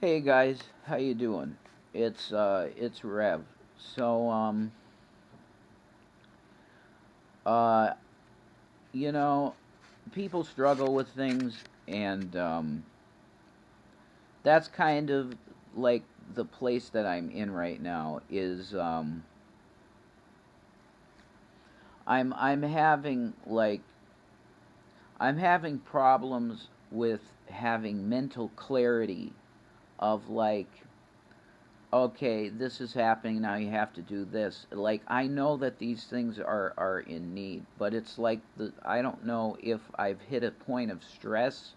Hey guys, how you doing? It's Rev. So uh you know, people struggle with things, and that's kind of like the place that I'm in right now is I'm having I'm having problems with having mental clarity of okay, this is happening now, you have to do this. Like, I know that these things are in need, but it's like I don't know if I've hit a point of stress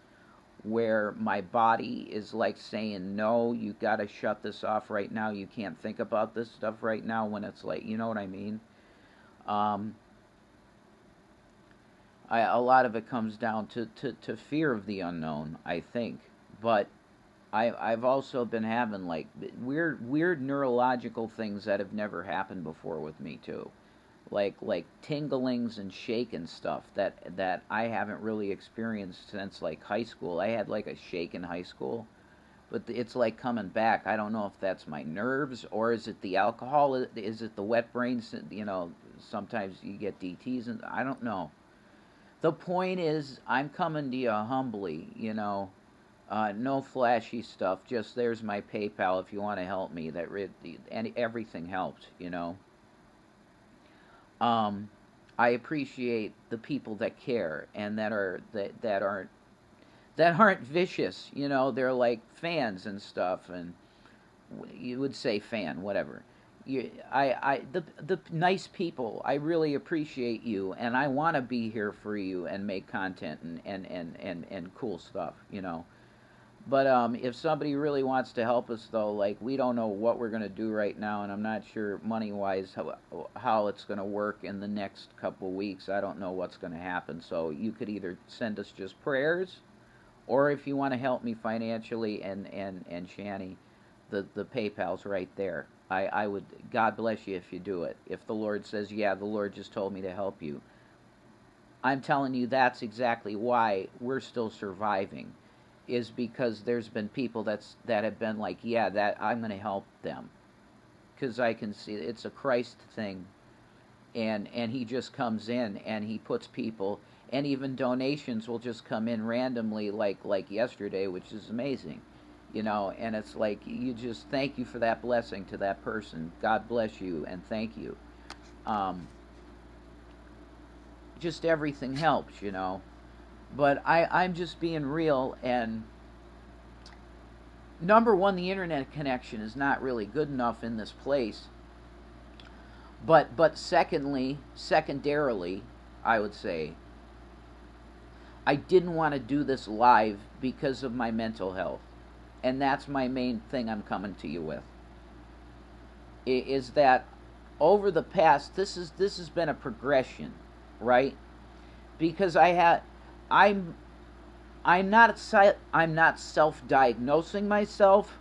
where my body is like saying, no, you got to shut this off right now, you can't think about this stuff right now, when it's like, you know what I mean. um, a lot of it comes down to fear of the unknown, I think. But I've also been having like weird neurological things that have never happened before with me too, like tinglings and shake and stuff that I haven't really experienced since like high school. I had like a shake in high school, but it's like coming back. I don't know if that's my nerves, or is it the alcohol? Is it the wet brains? You know, sometimes you get DTs, and I don't know. The point is, I'm coming to you humbly. No flashy stuff. Just there's my PayPal if you want to help me. And everything helps. Um, I appreciate the people that care and that aren't vicious. They're like fans and stuff, and you would say fan, whatever. The nice people. I really appreciate you, and I want to be here for you and make content and cool stuff. But if somebody really wants to help us, though, like, we don't know what we're going to do right now, and I'm not sure money wise how it's going to work in the next couple of weeks. I don't know what's going to happen. So you could either send us just prayers, or if you want to help me financially, and Shanny, the PayPal's right there. I would, God bless you if you do it. If the Lord says, yeah, the Lord just told me to help you, I'm telling you, that's exactly why we're still surviving, is because there's been people that have been like, yeah, that I'm going to help them, because I can see it's a Christ thing, and he just comes in and he puts people, and even donations will just come in randomly, like yesterday, which is amazing. And it's like, you just thank you for that blessing to that person. God bless you, and thank you. um, just everything helps. But I'm just being real. And number one, the internet connection is not really good enough in this place. But secondarily, I would say, I didn't want to do this live because of my mental health, and that's my main thing I'm coming to you with. Is that over the past, this has been a progression, right? Because I'm I'm not self-diagnosing myself,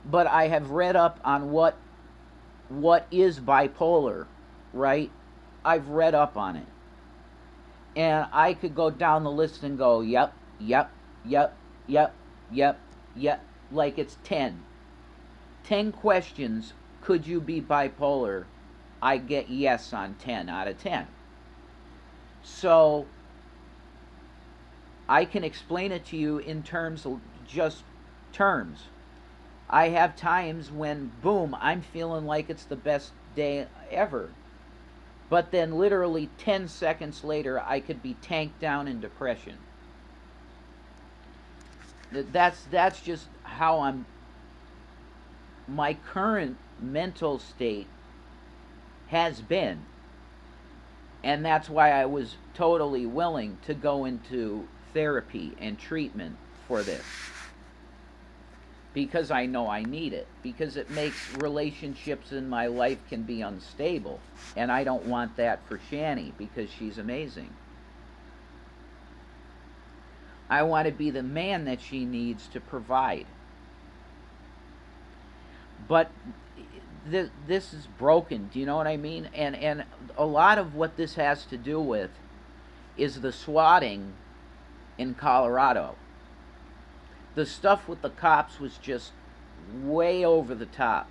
but I have read up on what is bipolar, right? I've read up on it. And I could go down the list and go, yep, yep, yep, yep, yep, yep, like it's 10. 10 questions, could you be bipolar? I get yes on 10 out of 10. So I can explain it to you in terms of just terms. I have times when, boom, I'm feeling like it's the best day ever. But then, literally 10 seconds later, I could be tanked down in depression. That's just how my current mental state has been. And that's why I was totally willing to go into therapy and treatment for this, because I know I need it, because it makes relationships in my life can be unstable, and I don't want that for Shanny, because she's amazing. I want to be the man that she needs to provide. But this is broken, do you know what I mean? And a lot of what this has to do with is the swatting in Colorado. The stuff with the cops was just way over the top.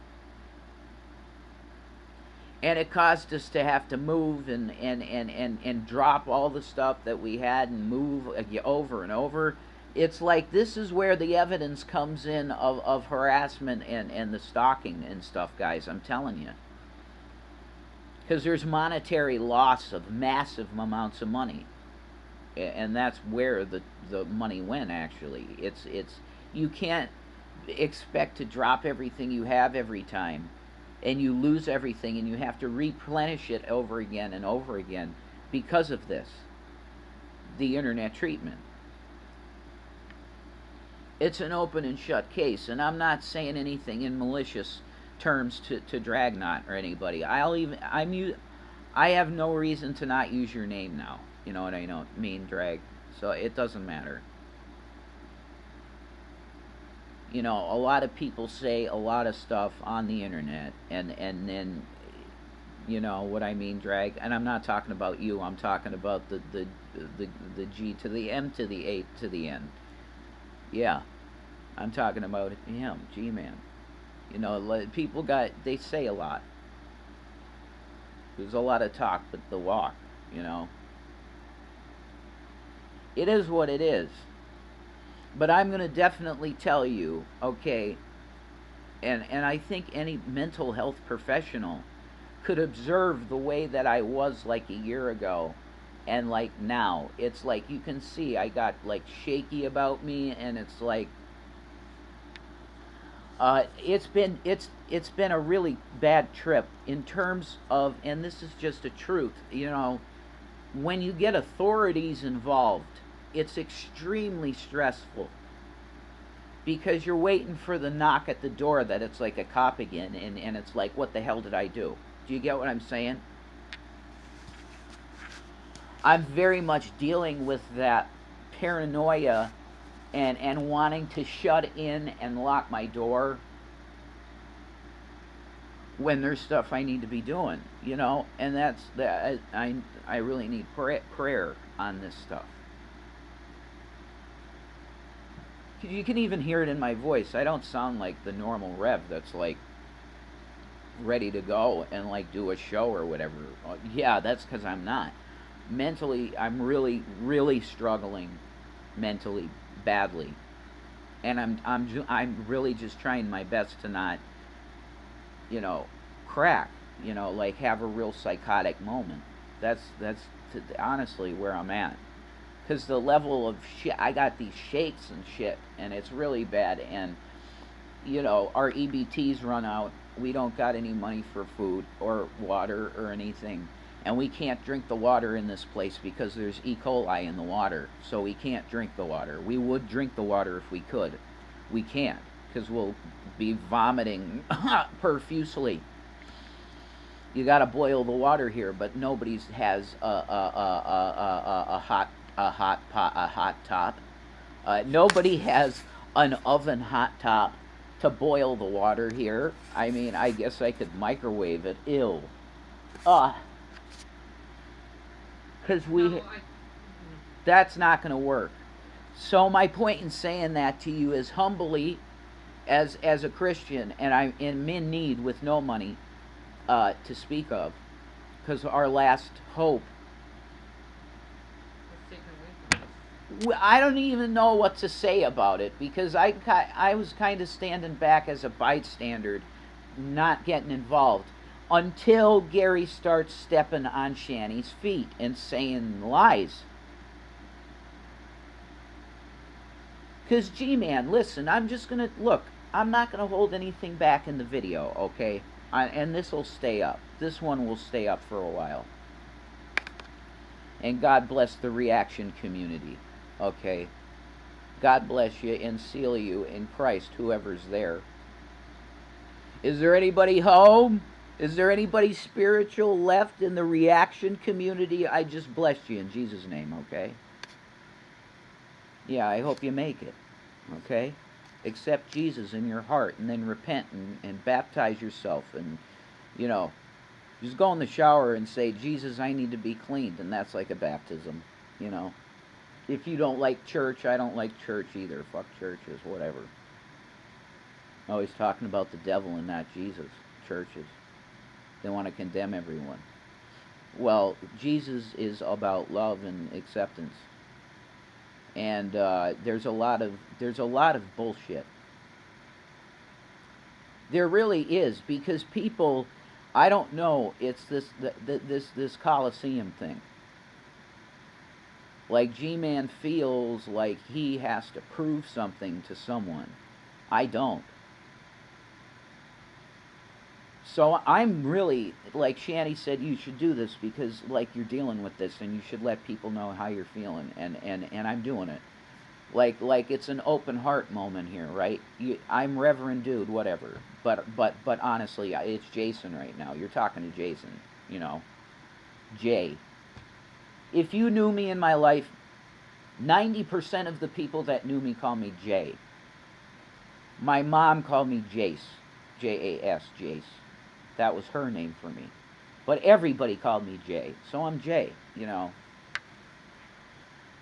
And it caused us to have to move and drop all the stuff that we had and move over and over. It's like this is where the evidence comes in of harassment and the stalking and stuff, guys. I'm telling you. Because there's monetary loss of massive amounts of money. And that's where the money went, actually. It's you can't expect to drop everything you have every time, and you lose everything, and you have to replenish it over again and over again because of this, the internet treatment. It's an open and shut case, and I'm not saying anything in malicious terms to Dragnot or anybody. I have no reason to not use your name now. You know what I mean, Drag. So it doesn't matter. You know, a lot of people say a lot of stuff on the internet, and then, you know what I mean, Drag. And I'm not talking about you. I'm talking about the G to the M to the A to the N. Yeah, I'm talking about him, G-Man. You know, people they say a lot. There's a lot of talk, but the walk, you know. It is what it is. But I'm going to definitely tell you, okay, and I think any mental health professional could observe the way that I was like a year ago and like now. It's like you can see I got like shaky about me, and it's like it's been a really bad trip in terms of, and this is just a truth, you know, when you get authorities involved, it's extremely stressful because you're waiting for the knock at the door that it's like a cop again, and it's like, what the hell did I do? Do you get what I'm saying? I'm very much dealing with that paranoia and wanting to shut in and lock my door when there's stuff I need to be doing, you know, and that's that. I really need prayer on this stuff. You can even hear it in my voice. I don't sound like the normal Rev that's like ready to go and like do a show or whatever. Yeah, that's because I'm not. Mentally, I'm really struggling mentally badly, and I'm really just trying my best to not, you know, crack, you know, like have a real psychotic moment. That's honestly where I'm at. Because the level of shit, I got these shakes and shit, and it's really bad. And, you know, our EBTs run out. We don't got any money for food or water or anything. And we can't drink the water in this place because there's E. coli in the water. So we can't drink the water. We would drink the water if we could. We can't, because we'll be vomiting profusely. You got to boil the water here, but nobody has a hot top. Nobody has an oven hot top to boil the water here. I mean, I guess I could microwave it. Ew. Because that's not going to work. So my point in saying that to you is humbly, as a Christian, and I'm in need with no money to speak of, because our last hope, I don't even know what to say about it, because I was kind of standing back as a bystander, not getting involved, until Gary starts stepping on Shanny's feet and saying lies. Because, G-Man, listen, I'm just going to, look, I'm not going to hold anything back in the video, okay? And this will stay up. This one will stay up for a while. And God bless the reaction community, okay? God bless you and seal you in Christ, whoever's there. Is there anybody home? Is there anybody spiritual left in the reaction community? I just blessed you in Jesus' name, okay? Yeah, I hope you make it, okay? Accept Jesus in your heart, and then repent and baptize yourself, and, you know, just go in the shower and say, Jesus, I need to be cleaned, and that's like a baptism, you know? If you don't like church, I don't like church either. Fuck churches, whatever. Always talking about the devil and not Jesus. Churches. They want to condemn everyone. Well, Jesus is about love and acceptance, and there's a lot of bullshit. There really is, because people, I don't know. It's this Coliseum thing. Like, G-Man feels like he has to prove something to someone. I don't. So I'm really, like Shanny said, you should do this because, like, you're dealing with this, and you should let people know how you're feeling, and I'm doing it. Like it's an open heart moment here, right? I'm Reverend Dude, whatever. But honestly, it's Jason right now. You're talking to Jason, you know, Jay. If you knew me in my life, 90% of the people that knew me call me Jay. My mom called me Jace, Jas, Jace. That was her name for me. But everybody called me Jay, so I'm Jay, you know.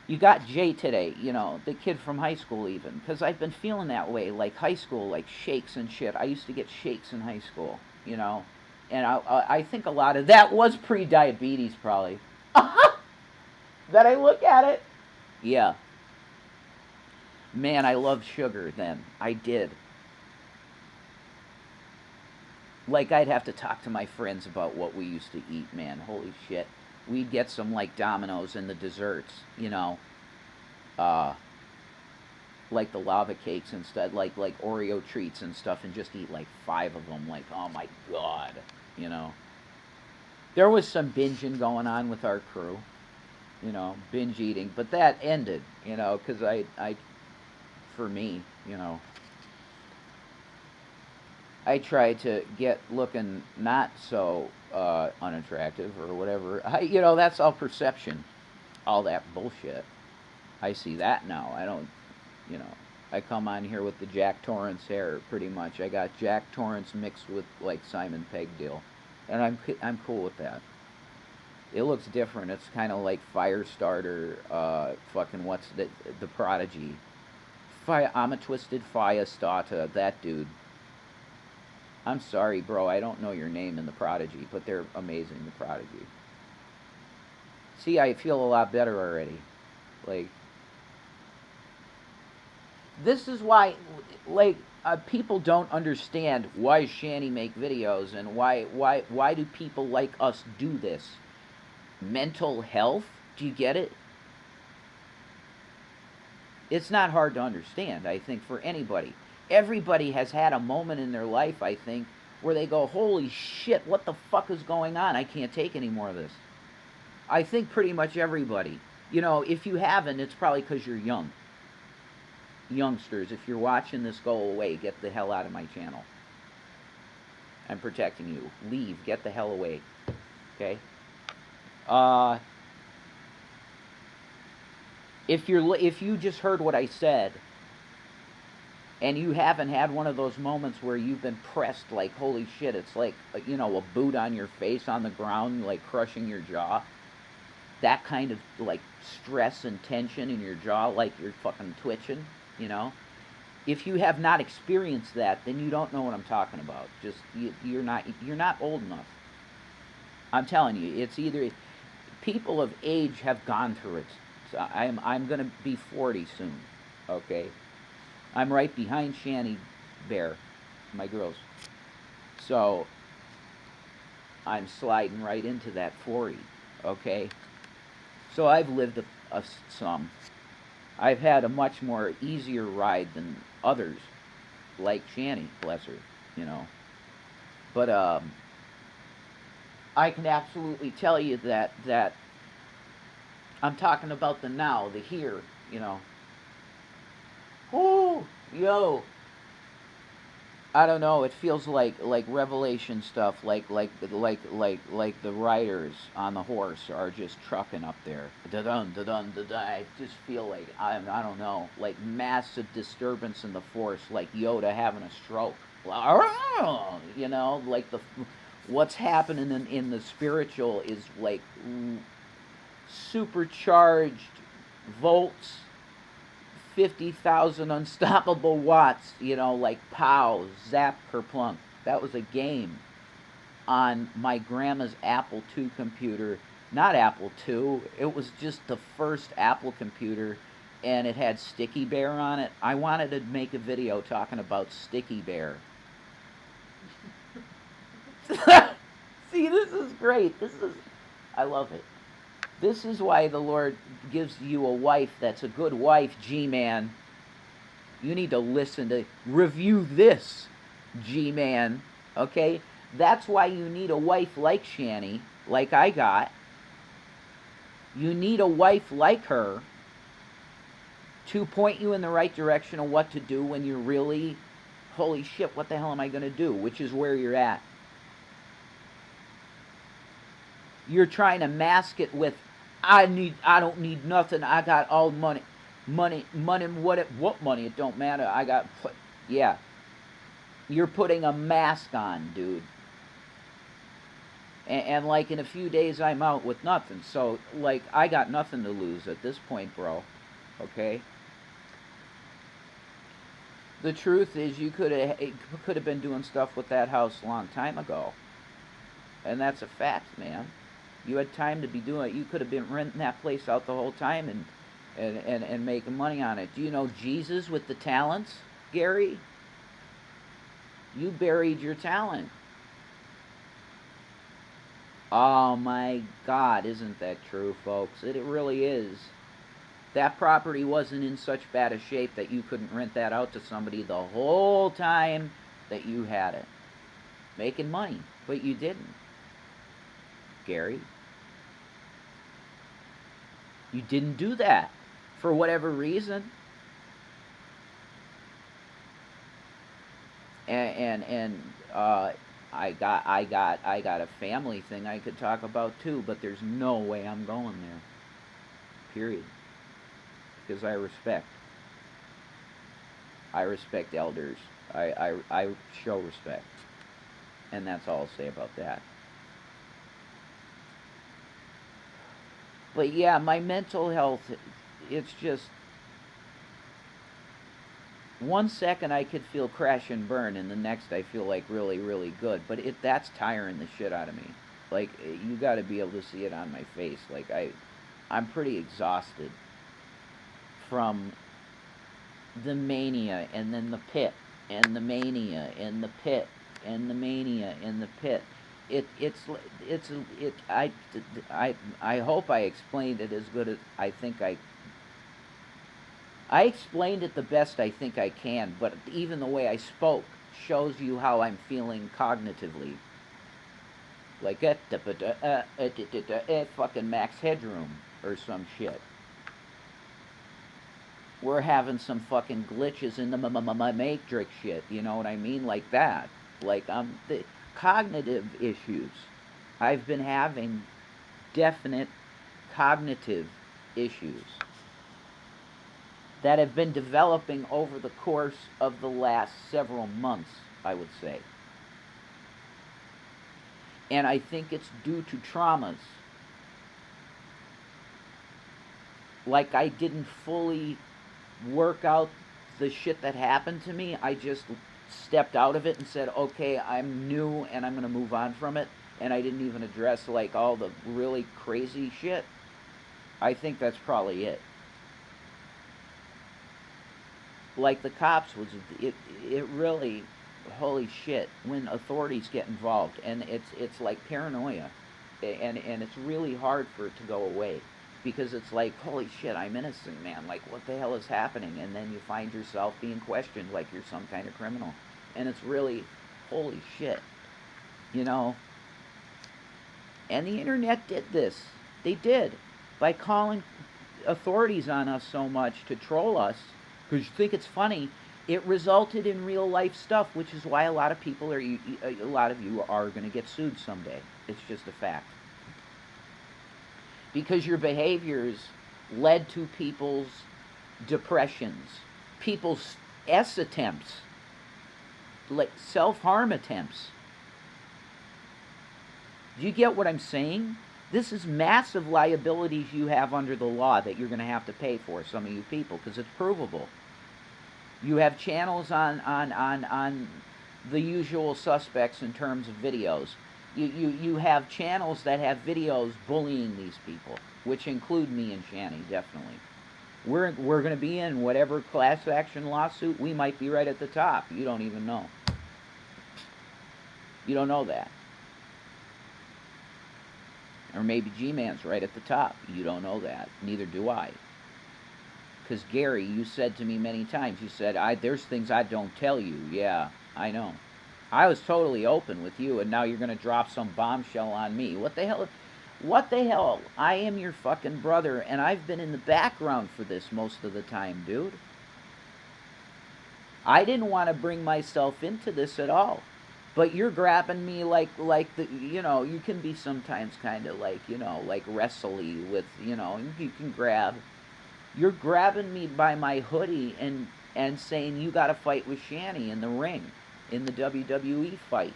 You got Jay today, you know, the kid from high school even, because I've been feeling that way, like high school, like shakes and shit. I used to get shakes in high school, you know, and I think a lot of that was pre-diabetes, probably. That I look at it. Yeah. Man, I loved sugar then. I did. Like, I'd have to talk to my friends about what we used to eat, man. Holy shit. We'd get some, like, Domino's in the desserts, you know. Uh, like the lava cakes instead, like Oreo treats and stuff, and just eat like 5 of them. Like, oh my god, you know. There was some binging going on with our crew, you know, binge eating, but that ended, you know, because for me, you know, I try to get looking not so unattractive or whatever. You know, that's all perception, all that bullshit. I see that now. I don't, you know, I come on here with the Jack Torrance hair, pretty much. I got Jack Torrance mixed with like Simon Pegg deal, and I'm cool with that. It looks different. It's kind of like Firestarter, fucking what's the Prodigy, I'm a Twisted Firestarter, that dude. I'm sorry, bro. I don't know your name in the Prodigy, but they're amazing. The Prodigy. See, I feel a lot better already. Like, this is why, like, people don't understand why Shanny make videos, and why do people like us do this. Mental health, do you get it? It's not hard to understand, I think, for anybody. Everybody has had a moment in their life, I think, where they go, holy shit, what the fuck is going on? I can't take any more of this. I think pretty much everybody. You know, if you haven't, it's probably because you're young. Youngsters, if you're watching this, go away. Get the hell out of my channel. I'm protecting you. Leave. Get the hell away. Okay? If you just heard what I said, and you haven't had one of those moments where you've been pressed like, holy shit, it's like, you know, a boot on your face on the ground, like crushing your jaw. That kind of, like, stress and tension in your jaw, like you're fucking twitching, you know? If you have not experienced that, then you don't know what I'm talking about. Just, you're not old enough. I'm telling you, it's either people of age have gone through it. So I'm gonna be 40 soon, okay? I'm right behind Shanny Bear, my girls. So I'm sliding right into that 40, okay? So I've lived some. I've had a much more easier ride than others, like Shanny, bless her, you know. But I can absolutely tell you that I'm talking about the now, the here, you know. Whoo, yo. I don't know. It feels like Revelation stuff, like the riders on the horse are just trucking up there. Da dun da dun da dun. I just feel like I don't know, like massive disturbance in the force, like Yoda having a stroke. You know, like what's happening in the spiritual is like supercharged volts, 50,000 unstoppable watts, like pow, zap, kerplunk. That was a game on my grandma's Apple II computer. Not Apple II, it was just the first Apple computer, and it had Sticky Bear on it. I wanted to make a video talking about Sticky Bear. See, this is great. I love it. This is why the Lord gives you a wife that's a good wife, G-Man. You need to listen to, review this, G-Man, okay? That's why you need a wife like Shanny, like I got. You need a wife like her to point you in the right direction of what to do when you're really, holy shit, what the hell am I going to do? Which is where you're at. You're trying to mask it with, I don't need nothing. I got all money. What money? It don't matter. Yeah. You're putting a mask on, dude. And like in a few days I'm out with nothing. So like I got nothing to lose at this point, bro. Okay? The truth is you could have been doing stuff with that house a long time ago. And that's a fact, man. You had time to be doing it. You could have been renting that place out the whole time and making money on it. Do you know Jesus with the talents, Gary? You buried your talent. Oh my God, isn't that true, folks? It really is. That property wasn't in such bad a shape that you couldn't rent that out to somebody the whole time that you had it. Making money, but you didn't. Gary, you didn't do that for whatever reason. And I got a family thing I could talk about too, but there's no way I'm going there. Period. Because I respect elders. I show respect. And that's all I'll say about that. But yeah, my mental health, it's just, one second I could feel crash and burn, and the next I feel like really, really good. But that's tiring the shit out of me. Like, you got to be able to see it on my face. Like, I'm pretty exhausted from the mania, and then the pit, and the mania, and the pit, and the mania, and the pit. I hope I explained it as good as I think I explained it the best I think I can, but even the way I spoke shows you how I'm feeling cognitively. Like fucking Max Headroom or some shit. We're having some fucking glitches in the matrix shit, you know what I mean? Like that. Like the cognitive issues. I've been having definite cognitive issues that have been developing over the course of the last several months, I would say. And I think it's due to traumas. Like I didn't fully work out the shit that happened to me. I just stepped out of it and said, okay, I'm new and I'm going to move on from it. And I didn't even address like all the really crazy shit. I think that's probably it. Like the cops was, it really, holy shit, when authorities get involved, and it's like paranoia, and it's really hard for it to go away, because it's like, holy shit, I'm innocent, man, like what the hell is happening? And then you find yourself being questioned like you're some kind of criminal, and it's really, holy shit, you know. And the internet did this. They did, by calling authorities on us so much to troll us, because you think it's funny. It resulted in real life stuff, which is why a lot of you are going to get sued someday. It's just a fact. Because your behaviors led to people's depressions, people's attempts, like self-harm attempts. Do you get what I'm saying? This is massive liabilities you have under the law that you're going to have to pay for, some of you people, because it's provable. You have channels on the usual suspects in terms of videos. You have channels that have videos bullying these people, which include me and Shanny, definitely. We're going to be in whatever class action lawsuit. We might be right at the top. You don't even know. You don't know that. Or maybe G-Man's right at the top. You don't know that. Neither do I. Because Gary, you said to me many times, you said, there's things I don't tell you. Yeah, I know. I was totally open with you, and now you're going to drop some bombshell on me. What the hell? What the hell? I am your fucking brother, and I've been in the background for this most of the time, dude. I didn't want to bring myself into this at all. But you're grabbing me like the, you know, you can be sometimes kind of like, you know, like wrestly with, you know, you can grab. You're grabbing me by my hoodie and saying you got to fight with Shanny in the ring, in the WWE fight.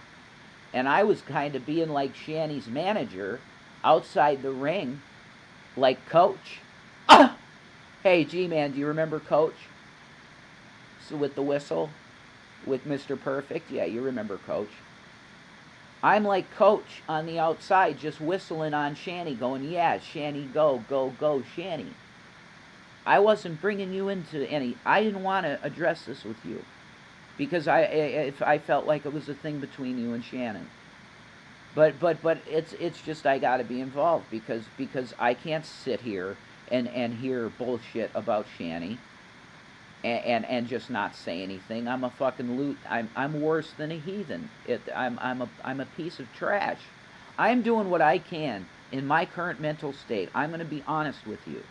And I was kind of being like Shanny's manager outside the ring, like Coach. Ah! Hey, G-Man, do you remember Coach? So with the whistle? With Mr. Perfect? Yeah, you remember Coach. I'm like Coach on the outside, just whistling on Shanny, going, yeah, Shanny, go, go, go, Shanny. I wasn't bringing you into any... I didn't want to address this with you. Because I felt like it was a thing between you and Shannon. But it's just I got to be involved because I can't sit here and hear bullshit about Shanny and just not say anything. I'm a fucking loot. I'm worse than a heathen. I'm a piece of trash. I'm doing what I can in my current mental state. I'm going to be honest with you.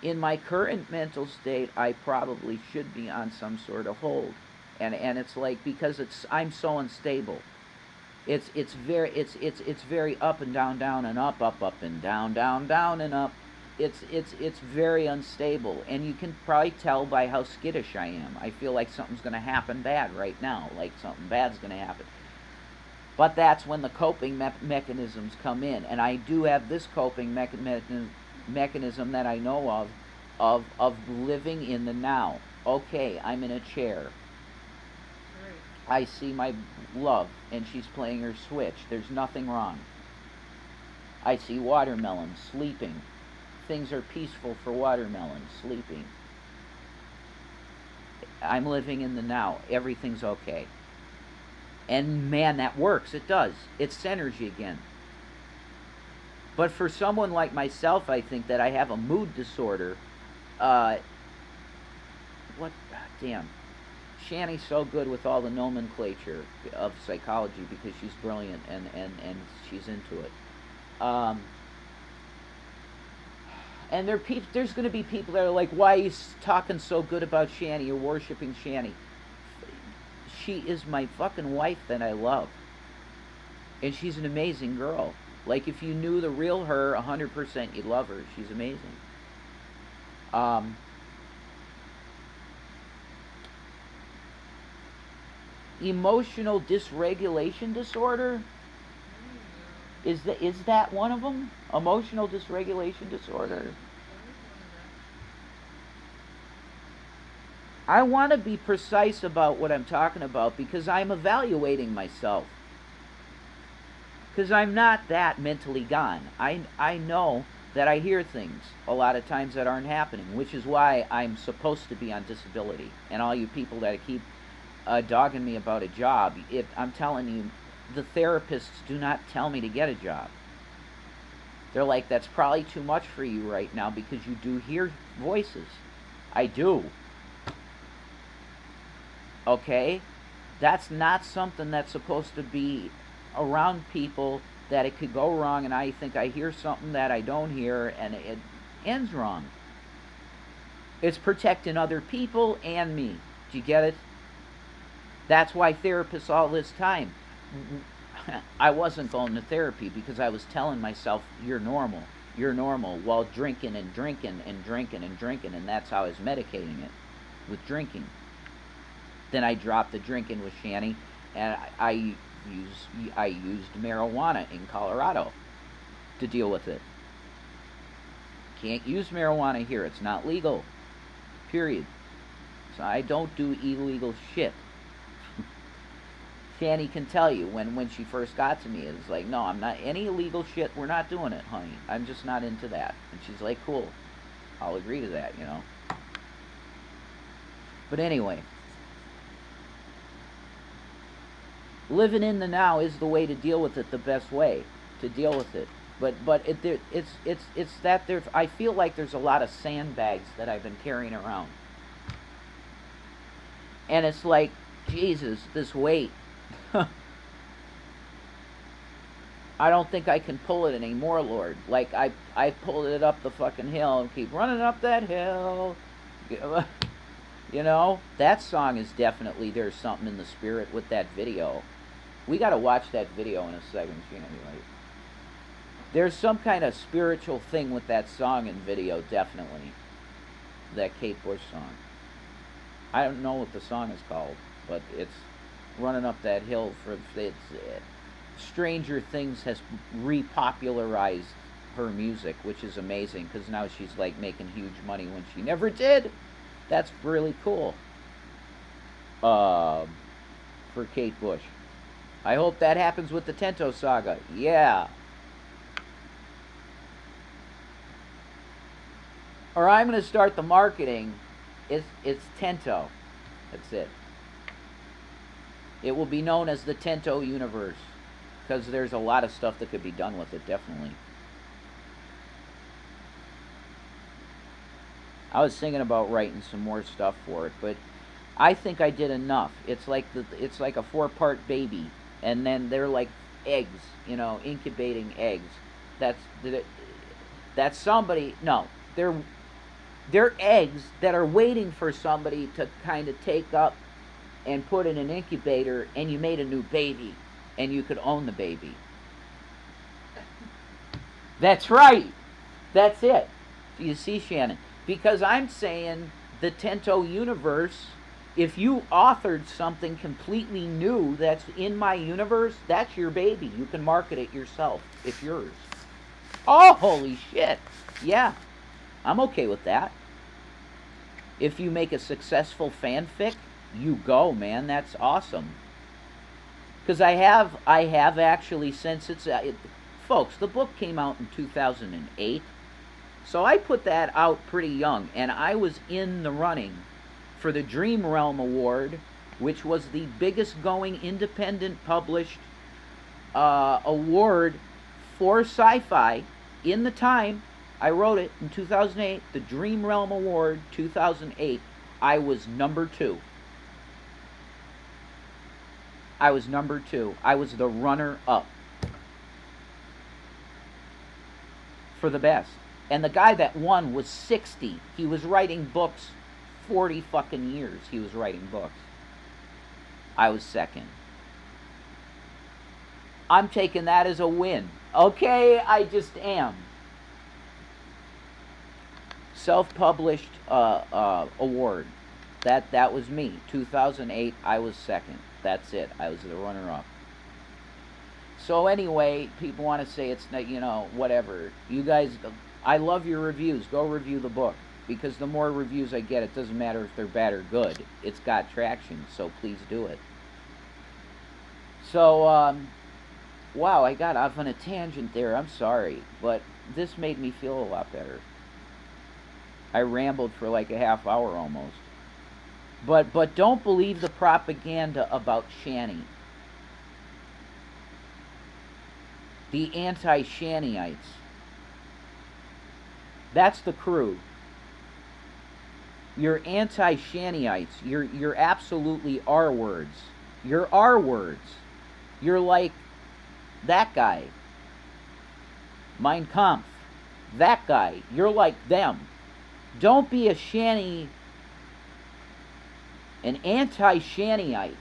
In my current mental state, I probably should be on some sort of hold. And it's like, because I'm so unstable. It's very up and down, down and up, up and down, down, down and up. It's very unstable, and you can probably tell by how skittish I am. I feel like something's going to happen bad right now, like something bad's going to happen. But that's when the coping mechanisms come in, and I do have this coping mechanism that I know of living in the now. Okay, I'm in a chair. I see my love, and she's playing her Switch. There's nothing wrong. I see Watermelon sleeping. Things are peaceful for Watermelon, sleeping. I'm living in the now. Everything's okay. And man, that works. It does. It centers you again. But for someone like myself, I think that I have a mood disorder. Damn. Shanny's so good with all the nomenclature of psychology because she's brilliant and she's into it. And there's going to be people that are like, why are you talking so good about Shanny? You're worshiping Shanny. She is my fucking wife that I love. And she's an amazing girl. Like, if you knew the real her 100%, you'd love her. She's amazing. Emotional dysregulation disorder? Is that one of them? Emotional dysregulation disorder. I want to be precise about what I'm talking about because I'm evaluating myself. Because I'm not that mentally gone. I know that I hear things a lot of times that aren't happening, which is why I'm supposed to be on disability. And all you people that keep dogging me about a job, I'm telling you, the therapists do not tell me to get a job. They're like, that's probably too much for you right now because you do hear voices. I do. Okay? That's not something that's supposed to be around people that it could go wrong, and I think I hear something that I don't hear and it ends wrong. It's protecting other people and me. Do you get it? That's why therapists all this time, I wasn't going to therapy because I was telling myself, you're normal, while drinking and drinking and drinking and drinking, and that's how I was medicating it, with drinking. Then I dropped the drinking with Shanny, and I I used marijuana in Colorado to deal with it. Can't use marijuana here. It's not legal. Period. So I don't do illegal shit. Shanny can tell you when she first got to me, it's like, no, I'm not any illegal shit. We're not doing it, honey. I'm just not into that. And she's like, cool. I'll agree to that, you know. But anyway, living in the now is the way to deal with it. The best way to deal with it. But it's that there. I feel like there's a lot of sandbags that I've been carrying around, and it's like, Jesus, this weight. I don't think I can pull it anymore, Lord. Like, I pulled it up the fucking hill and keep running up that hill. You know? That song is definitely, there's something in the spirit with that video. We gotta watch that video in a second, Shanny. Like, there's some kind of spiritual thing with that song and video, definitely. That Kate Bush song. I don't know what the song is called, but it's running up that hill for it's Stranger Things has repopularized her music, which is amazing because now she's like making huge money when she never did. That's really cool. For Kate Bush. I hope that happens with the Tento Saga. Yeah. Or I'm going to start the marketing. It's Tento. That's it. It will be known as the Tento universe. Because there's a lot of stuff that could be done with it, definitely. I was thinking about writing some more stuff for it, but I think I did enough. It's like a 4-part baby, and then they're like eggs, you know, incubating eggs. That's somebody. No, they're eggs that are waiting for somebody to kind of take up and put in an incubator, and you made a new baby. And you could own the baby. That's right. That's it. You see, Shannon? Because I'm saying the Tento universe, if you authored something completely new that's in my universe, that's your baby. You can market it yourself. It's yours. Oh, holy shit. Yeah. I'm okay with that. If you make a successful fanfic, you go, man. That's awesome. Because I have actually, since folks, the book came out in 2008, so I put that out pretty young, and I was in the running for the Dream Realm Award, which was the biggest going independent published award for sci-fi in the time. I wrote it in 2008, the Dream Realm Award 2008. I was number 2. I was number 2. I was the runner-up for the best. And the guy that won was 60. He was writing books 40 fucking years. He was writing books. I was second. I'm taking that as a win. Okay, I just am. Self-published award. That was me. 2008, I was second. That's it. I was the runner-up. So anyway, people want to say it's not, you know, whatever. You guys, I love your reviews. Go review the book. Because the more reviews I get, it doesn't matter if they're bad or good. It's got traction, so please do it. So, wow, I got off on a tangent there. I'm sorry. But this made me feel a lot better. I rambled for like a half hour almost. But don't believe the propaganda about Shanny. The anti-Shannyites. That's the crew. You're anti-Shannyites. You're absolutely R-words. You're R-words. You're like that guy. Mein Kampf. That guy. You're like them. Don't be a Shanny, an anti-Shannyiite.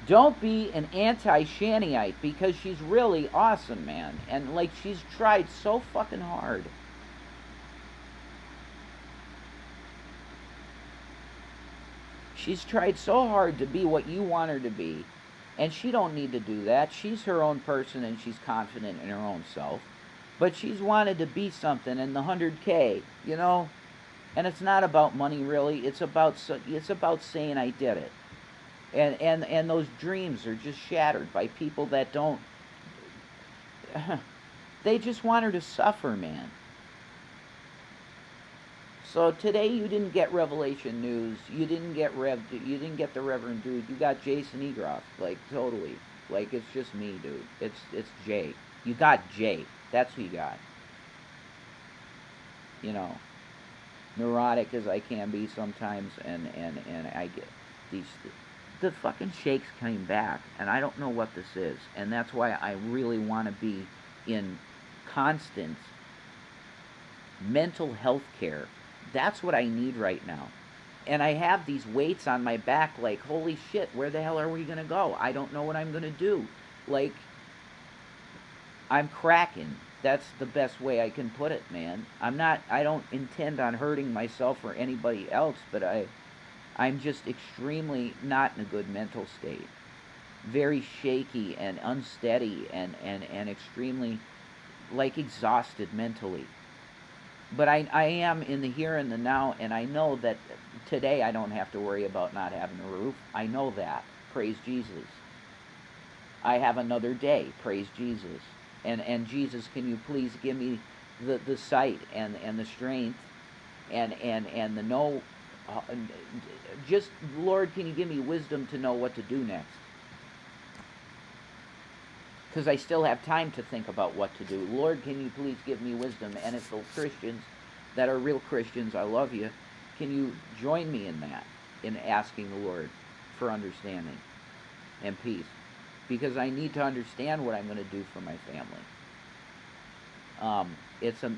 Don't be an anti-Shannyiite, because she's really awesome, man. And like, she's tried so fucking hard. She's tried so hard to be what you want her to be. And she don't need to do that. She's her own person and she's confident in her own self. But she's wanted to be something in the 100K, you know? And it's not about money really. It's about saying I did it. And those dreams are just shattered by people that don't they just want her to suffer, man. So today you didn't get Revelation News. You didn't get the Reverend Dude. You got Jason Egroff, like totally. Like it's just me, dude. It's Jay. You got Jay. That's who you got. You know, neurotic as I can be sometimes, and I get these. The fucking shakes came back, and I don't know what this is, and that's why I really want to be in constant mental health care. That's what I need right now. And I have these weights on my back like, holy shit, where the hell are we going to go? I don't know what I'm going to do. Like, I'm cracking. That's the best way I can put it, man. I don't intend on hurting myself or anybody else, but I'm just extremely not in a good mental state. Very shaky and unsteady and extremely, like, exhausted mentally. But I am in the here and the now, and I know that today I don't have to worry about not having a roof. I know that. Praise Jesus. I have another day. Praise Jesus. And Jesus, can you please give me the sight and the strength and the know. Just, Lord, can you give me wisdom to know what to do next? Because I still have time to think about what to do. Lord, can you please give me wisdom? And if the Christians that are real Christians, I love you, can you join me in that, in asking the Lord for understanding and peace? Because I need to understand what I'm going to do for my family. It's a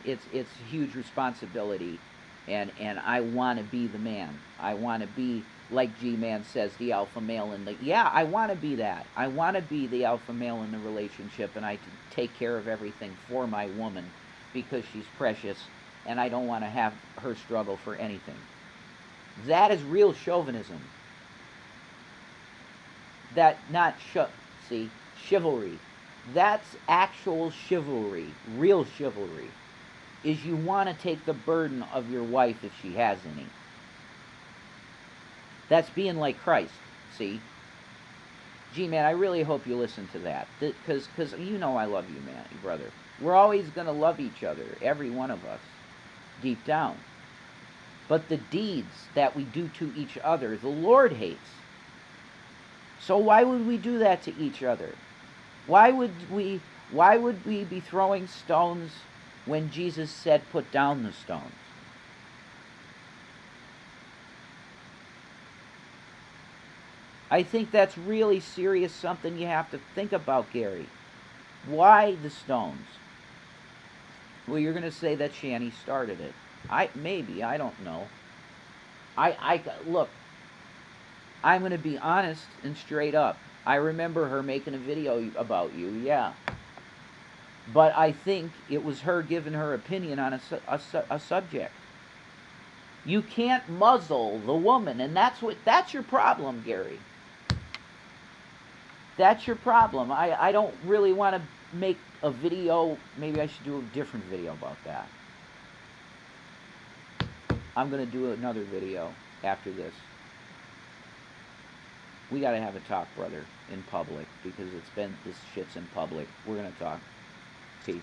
huge responsibility, and I want to be the man. I want to be, like G-Man says, the alpha male in the... Yeah, I want to be that. I want to be the alpha male in the relationship, and I take care of everything for my woman because she's precious, and I don't want to have her struggle for anything. That is real chauvinism. That, not chivalry. That's actual chivalry, real chivalry, is you want to take the burden of your wife if she has any. That's being like Christ, see? Gee, man, I really hope you listen to that, because you know I love you, man, brother. We're always going to love each other, every one of us, deep down. But the deeds that we do to each other, the Lord hates. So why would we do that to each other? Why would we be throwing stones when Jesus said, put down the stones? I think that's really serious, something you have to think about, Gary. Why the stones? Well, you're going to say that Shanny started it. Maybe, I don't know. Look, I'm going to be honest and straight up. I remember her making a video about you, yeah. But I think it was her giving her opinion on a subject. You can't muzzle the woman, and that's your problem, Gary. That's your problem. I don't really want to make a video. Maybe I should do a different video about that. I'm going to do another video after this. We got to have a talk, brother, in public, because this shit's in public. We're going to talk. Peace.